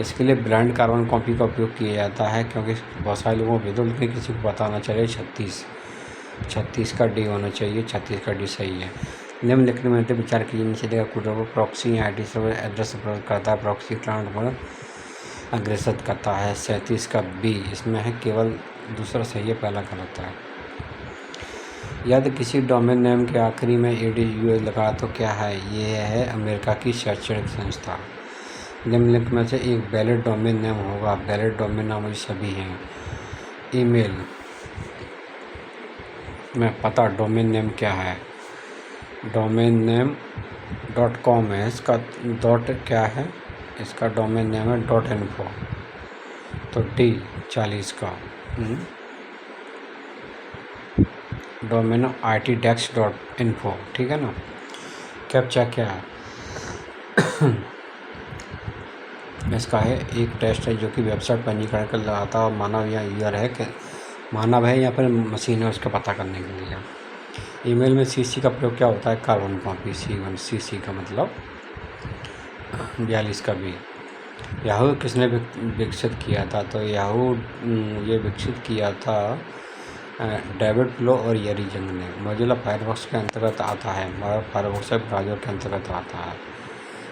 इसके लिए ब्रांड कार्बन कॉपी का उपयोग किया जाता है, क्योंकि बहुत सारे लोगों को भेजो लेकिन किसी को पता ना चले। 36 का डी होना चाहिए, 36 का डी सही है। निम्नलिखित में से विचार कीजिए, नीचे देखा code proxy ID server address उपलब्ध करता है, प्रॉक्सी क्लाइंट पर अग्रेसित करता है। 37 का बी, इसमें है केवल दूसरा सही है, पहला गलत है। यदि किसी डोमेन नेम के आखिरी में ADUS लगा तो क्या है? ये है अमेरिका की शैक्षणिक संस्था। निम्नलिखित में से एक वैलिड डोमेन नेम होगा। वैलिड डोमेन नाम ये सभी हैं। ईमेल में पता डोमेन नेम क्या है? डोमेन नेम .com है, इसका डॉट क्या है? इसका डोमेन नेम है .info, तो डी 40 का। डोमेन itdex.info, ठीक है ना। कैप्चा क्या है? इसका है एक टेस्ट है जो कि वेबसाइट पंजीकरण कर लगाता है, मानव या यूजर है कि मानव है या फिर मशीन है, उसका पता करने के लिए। ईमेल में CC का प्रयोग क्या होता है? Carbon copy, C1। CC का मतलब 42 का बी। याहू किसने विकसित किया था? तो याहू ये विकसित किया था डेविड फ्लो और येरी जंग ने। मोजिला फायरफॉक्स के अंतर्गत आता है, फायरफॉक्स ब्राउज़र के अंतर्गत आता है।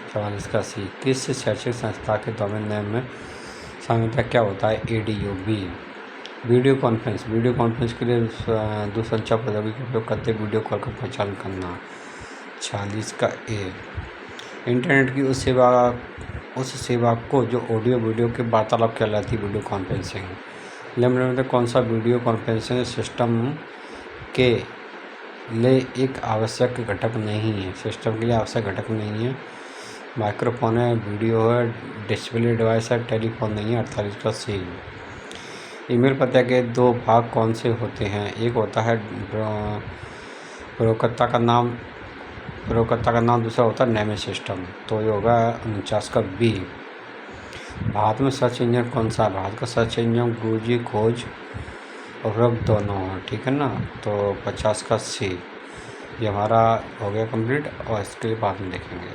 44 का सी। किस शैक्षिक संस्था के डोमेन नेम में सामान्यतः क्या होता है? ADUB। वीडियो कॉन्फ्रेंस के लिए दूरसंचार प्रौद्योगिकी का उपयोग करते वीडियो कॉल का परिचालन करना। 40 का ए। इंटरनेट की उस सेवा को जो ऑडियो वीडियो के वार्तालाप कहलाती है वीडियो कॉन्फ्रेंसिंग। निम्न में कौन सा वीडियो कॉन्फ्रेंसिंग सिस्टम के लिए एक आवश्यक घटक नहीं है? सिस्टम के लिए आवश्यक घटक नहीं है। माइक्रोफोन है, वीडियो है, डिस्प्ले डिवाइस है, टेलीफोन नहीं है। 48 का सी। ईमेल पते के दो भाग कौन से होते हैं? एक होता है प्रयोगकर्ता का नाम, दूसरा होता है नेमिंग सिस्टम। तो ये होगा 49 का बी। भारत में सर्च इंजन कौन सा है? भारत का सर्च इंजन गूगल, खोज उपलब्ध दोनों है, ठीक है ना। तो 50 का सी। ये हमारा हो गया कंप्लीट, और इसके बाद में देखेंगे।